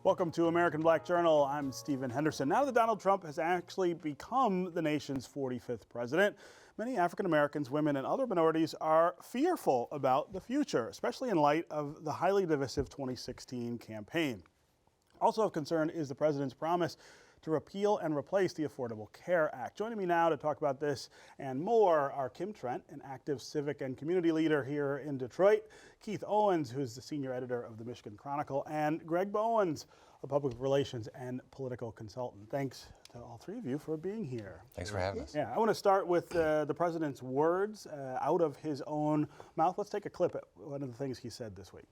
Welcome to American Black Journal. I'm Stephen Henderson. Now that Donald Trump has actually become the nation's 45th president, many African Americans, women, and other minorities are fearful about the future, especially in light of the highly divisive 2016 campaign. Also of concern is the president's promise to repeal and replace the Affordable Care Act. Joining me now to talk about this and more are Kim Trent, an active civic and community leader here in Detroit, Keith Owens, who's the senior editor of the Michigan Chronicle, and Greg Bowens, a public relations and political consultant. Thanks to all three of you for being here. Thanks for having us. Yeah, I want to start with the president's words out of his own mouth. Let's take a clip at one of the things he said this week.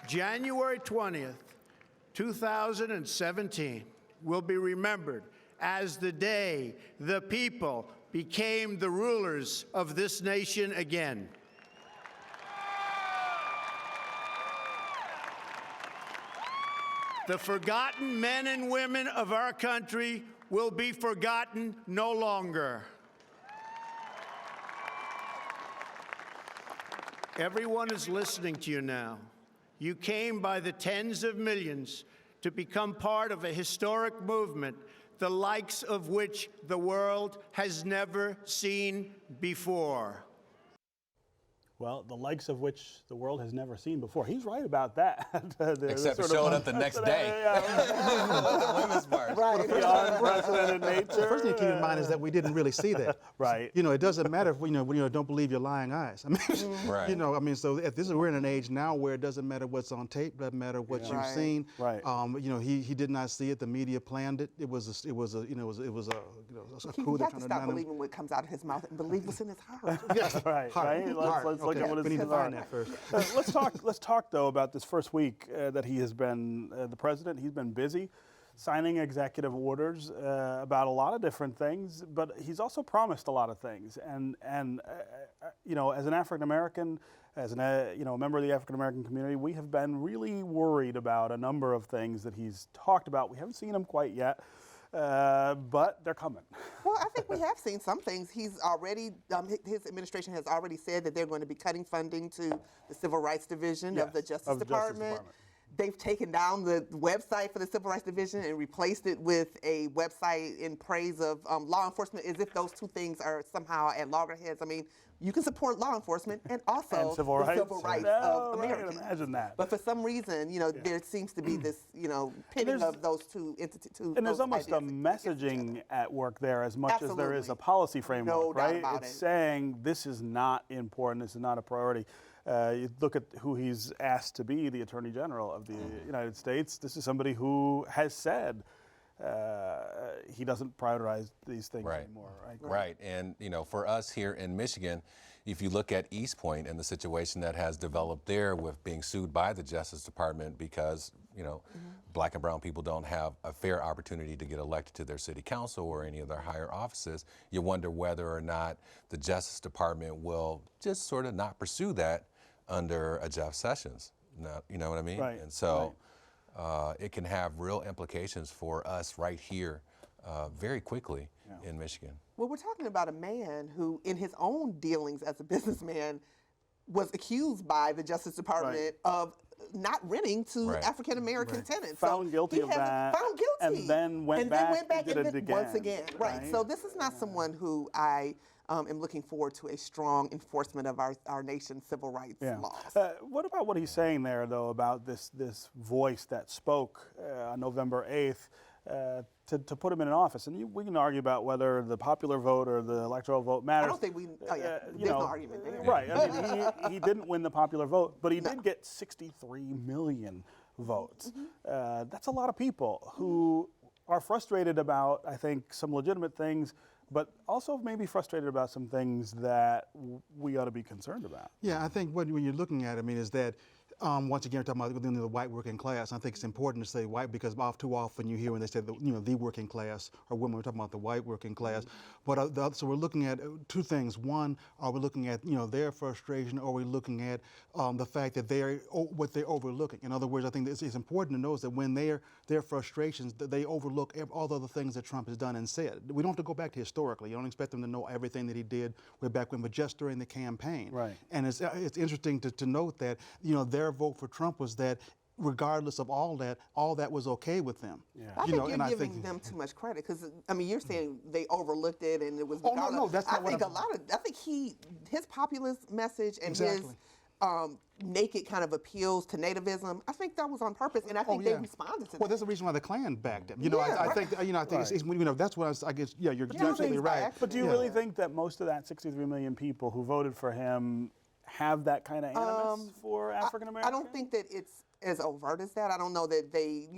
January 20th, 2017 will be remembered as the day the people became the rulers of this nation again. The forgotten men and women of our country will be forgotten no longer. Everyone is listening to you now. You came by the tens of millions to become part of a historic movement, the likes of which the world has never seen before. Well, the likes of which the world has never seen before. He's right about that. Except showing up the next day. The women's march. Right. The unprecedented nature. The first thing to keep in mind is that we didn't really see that. Right. You know, it doesn't matter if don't believe your lying eyes. I mean, right. So we're in an age now where it doesn't matter what's on tape, doesn't matter what you've seen. Right. He did not see it. The media planned it. It was a coup. You have to stop believing what comes out of his mouth and believe what's in his heart. Right. Let's look at what we need to find that first. Let's talk though about this first week that he has been the president. He's been busy signing executive orders about a lot of different things, but he's also promised a lot of things. And as an African American, as a member of the African American community, we have been really worried about a number of things that he's talked about. We haven't seen them quite yet. But they're coming. Well, I think we have seen some things. He's already, his administration has already said that they're going to be cutting funding to the Civil Rights Division of the Justice Department. They've taken down the website for the Civil Rights Division and replaced it with a website in praise of law enforcement, as if those two things are somehow at loggerheads. I mean, you can support law enforcement and also civil the rights. civil rights of Americans. I can imagine that. But for some reason, there seems to be this, pitting of those two entities. And there's almost a messaging at work there as much as there is a policy framework, right? It's saying this is not important, this is not a priority. You look at who he's asked to be the Attorney General of the United States. This is somebody who has said he doesn't prioritize these things anymore, right? Right, and for us here in Michigan, if you look at East Point and the situation that has developed there with being sued by the Justice Department because Black and brown people don't have a fair opportunity to get elected to their city council or any of their higher offices, you wonder whether or not the Justice Department will just sort of not pursue that under a Jeff Sessions. You know what I mean? Right. And so it can have real implications for us right here very quickly in Michigan. Well, we're talking about a man who, in his own dealings as a businessman, was accused by the Justice Department of not renting to African American tenants. Found guilty of that. Found guilty. And then went back and did it again. Once again. Right. So this is not someone who I am looking forward to a strong enforcement of our nation's civil rights laws. What about what he's saying there, though, about this voice that spoke on November 8th to put him in an office? And we can argue about whether the popular vote or the electoral vote matters. I don't think there's no argument there. Right. I mean, he didn't win the popular vote, but he did get 63 million votes. That's a lot of people who are frustrated about, I think, some legitimate things, but also maybe frustrated about some things that we ought to be concerned about. Yeah, I think when you're looking at it, is that once again, we're talking about within the white working class. I think it's important to say white because too often you hear when they say the working class or women, we're talking about the white working class. But so we're looking at two things. One, are we looking at their frustration, or are we looking at the fact that what they're overlooking? In other words, I think it's important to notice that when their frustrations, that they overlook all other things that Trump has done and said. We don't have to go back to historically. You don't expect them to know everything that he did way back when, but just during the campaign. Right. And it's interesting to note that their vote for Trump was that regardless of all that was okay with them. Yeah. I think you're giving them too much credit because I mean you're saying they overlooked it and it was. Oh no, that's not what I think his populist message and Exactly. his naked kind of appeals to nativism. I think that was on purpose, and I think they responded to that. Well, that's the reason why the Klan backed him. You know, I think it's that's what I guess. Yeah, you're absolutely right. But do you really think that most of that 63 million people who voted for him have that kind of animus for African Americans? I don't think that it's as overt as that. I don't know that they,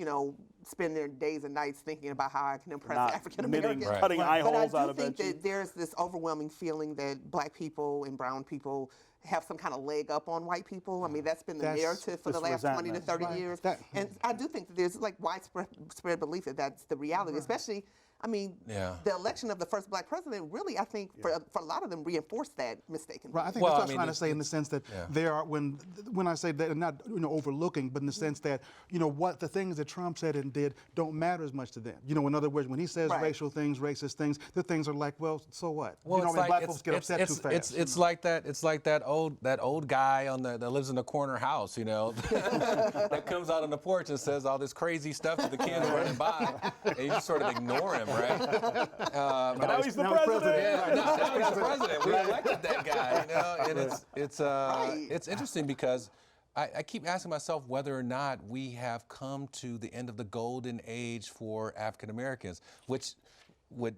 spend their days and nights thinking about how I can impress African Americans. Cutting eye holes out of But I do think that there's this overwhelming feeling that black people and brown people have some kind of leg up on white people. I mean, that's been the narrative for the last 20 to 30 years. And I do think that there's like widespread belief that that's the reality, especially. I mean, the election of the first black president really, I think, for a lot of them, reinforced that mistaken. Right. I think that's what I'm trying to say in the sense that they are, when I say they're not overlooking, but in the sense that, what the things that Trump said and did don't matter as much to them. In other words, when he says racial things, racist things, the things are like, well, so what? Well, it's like, black folks get upset too fast. It's like that old guy that lives in the corner house, that comes out on the porch and says all this crazy stuff to the kids running by, and you just sort of ignore him. Right? Now he's the president. Yeah, now he's the president. We elected that guy, and it's interesting because I keep asking myself whether or not we have come to the end of the golden age for African Americans, which would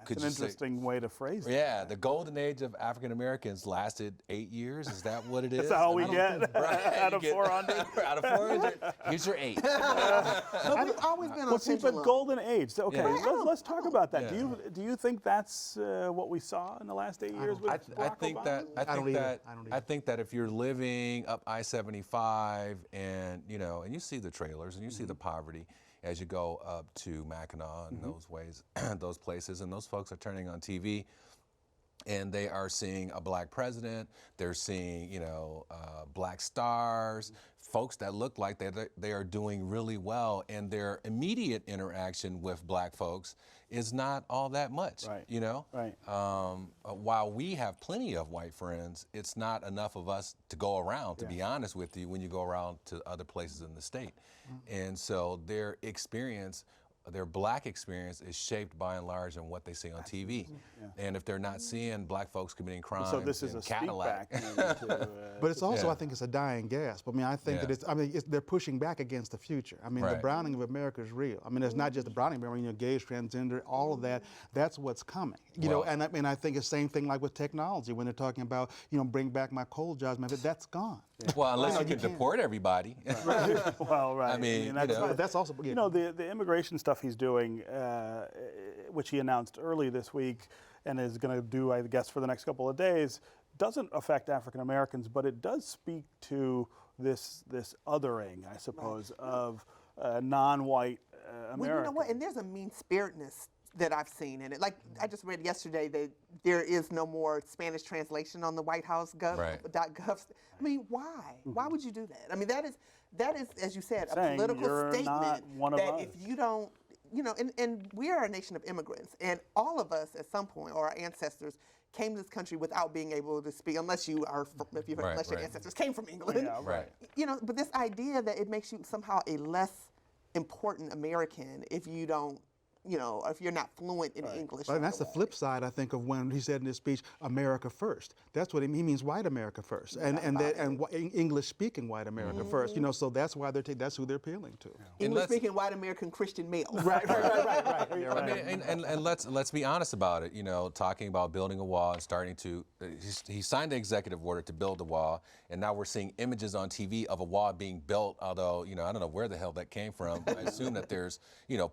could That's an interesting way to phrase it. Yeah, the golden age of African Americans lasted 8 years. Is that what it is? That's all we get out of 400. Out of 400, here's your 8. But we've always been on but golden age. So, okay, let's talk about that. Yeah. Do you think that's what we saw in the last 8 years with Barack Obama? I think that if you're living up I-75 and you see the trailers and you see the poverty as you go up to Mackinac and those ways, those places, and those folks are turning on TV and they are seeing a black president, they're seeing, black stars, folks that look like they are doing really well, and their immediate interaction with black folks is not all that much, Right. While we have plenty of white friends, it's not enough of us to go around, to be honest with you, when you go around to other places in the state. And so their experience, their black experience, is shaped by and large on what they see on TV. And if they're not seeing black folks committing crimes so this is in a Cadillac. But it's also, I think it's a dying gasp. I mean, I think that they're pushing back against the future. I mean, the browning of America is real. I mean, it's not just the browning of America, gays, transgender, all of that. That's what's coming. And I think it's the same thing like with technology when they're talking about, bring back my coal jobs. That's gone. Well, unless you can deport everybody. Well, right. I mean, that's also the immigration stuff he's doing, which he announced early this week and is going to do, I guess, for the next couple of days, doesn't affect African Americans, but it does speak to this othering, I suppose, of non-white Americans. Well, you know what? And there's a mean-spiritedness that I've seen in it. Like, I just read yesterday that there is no more Spanish translation on the White House .gov. I mean, why? Why would you do that? I mean, that is, as you said, a political statement that if you don't, and we are a nation of immigrants, and all of us at some point, or our ancestors, came to this country without being able to speak, unless your ancestors came from England. But this idea that it makes you somehow a less important American if you don't, if you're not fluent in English. And that's the flip side, I think, of when he said in his speech, America first. That's what he means, white America first, and English-speaking white America first. So that's why that's who they're appealing to. English-speaking white American Christian males. Right. I mean, and let's be honest about it. Talking about building a wall and starting to, he signed the executive order to build the wall, and now we're seeing images on TV of a wall being built. Although I don't know where the hell that came from. I assume that there's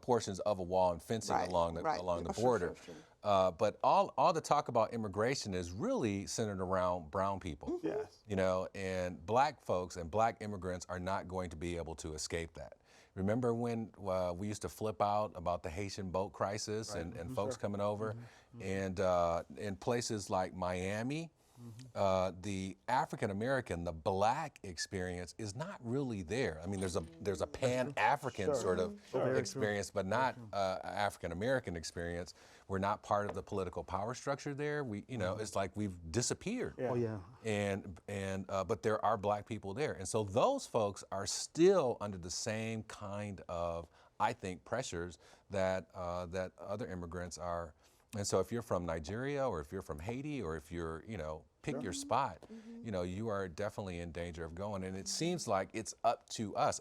portions of a wall and fencing along the border. Sure. But all the talk about immigration is really centered around brown people. Yes. And black folks and black immigrants are not going to be able to escape that. Remember when we used to flip out about the Haitian boat crisis and folks coming over? And in places like Miami, the African American, the black experience is not really there. I mean, there's a Pan-African sort of experience, but not African American experience. We're not part of the political power structure there. It's like we've disappeared. Oh yeah. But there are black people there, and so those folks are still under the same kind of, I think, pressures that that other immigrants are. And so if you're from Nigeria, or if you're from Haiti, or if you're, pick your spot, you are definitely in danger of going. And it seems like it's up to us.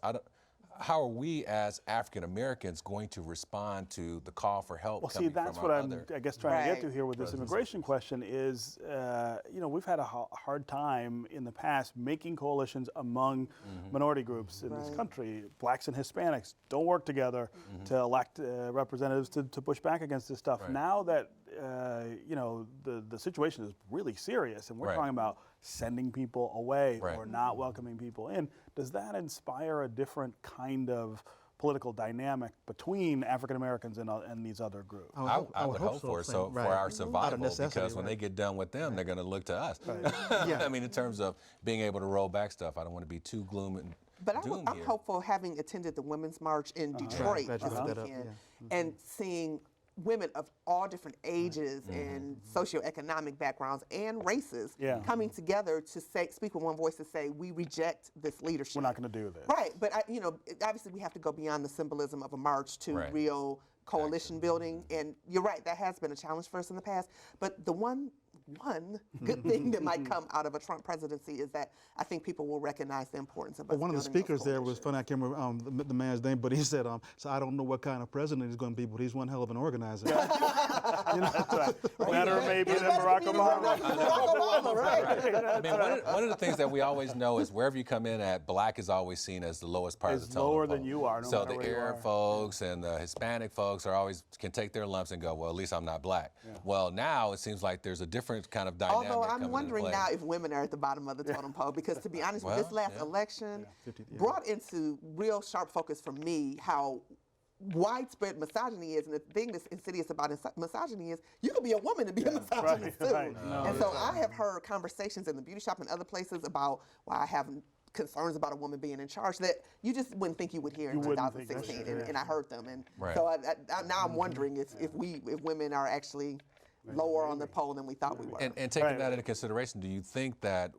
How are we as African Americans going to respond to the call for help? Well, see, that's what I'm, I guess, trying to get to here with this immigration question is, we've had a hard time in the past making coalitions among minority groups in this country. Blacks and Hispanics don't work together to elect representatives to push back against this stuff. Now that, the situation is really serious and we're talking about sending people away or not welcoming people in, does that inspire a different kind of political dynamic between African Americans and these other groups? I would hope for our survival, because when they get done with them, they're going to look to us. I mean, in terms of being able to roll back stuff, I don't want to be too gloom and But I'm hopeful, having attended the Women's March in Detroit this weekend, and seeing women of all different ages and socioeconomic backgrounds and races coming together to speak with one voice to say, we reject this leadership. We're not going to do this. Right, but obviously we have to go beyond the symbolism of a march to real coalition building. And you're right, that has been a challenge for us in the past. But the one good thing that might come out of a Trump presidency is that I think people will recognize the importance of us. One of the speakers there was funny. I can't remember the man's name, but he said, "So I don't know what kind of president he's going to be, but he's one hell of an organizer." That's right. Better maybe than Barack Obama. I mean, one of the things that we always know is wherever you come in at, black is always seen as the lowest part of the totem lower pole. than you are. No so matter the where you Arab are. folks and the Hispanic folks can take their lumps and go, well, at least I'm not black. Well, now it seems like there's a different kind of dynamic. Although I'm wondering now if women are at the bottom of the totem pole, because to be honest, with this last election brought into real sharp focus for me how widespread misogyny is. And the thing that's insidious about misogyny is you can be a woman and be a misogynist too. And so I have heard conversations in the beauty shop and other places about why I have concerns about a woman being in charge that you just wouldn't think you would hear in 2016, and I heard them. And so now I'm wondering if women are actually lower on the poll than we thought we were. And taking that into consideration, do you think that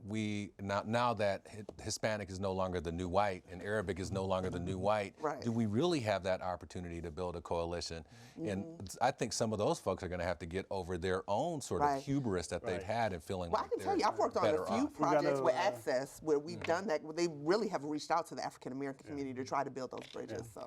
now that Hispanic is no longer the new white and Arabic is no longer the new white, do we really have that opportunity to build a coalition? And I think some of those folks are going to have to get over their own sort of hubris that they've had in feeling like I can tell you, I've worked on a few projects with Access where we've done that, where they really have reached out to the African American community to try to build those bridges. So.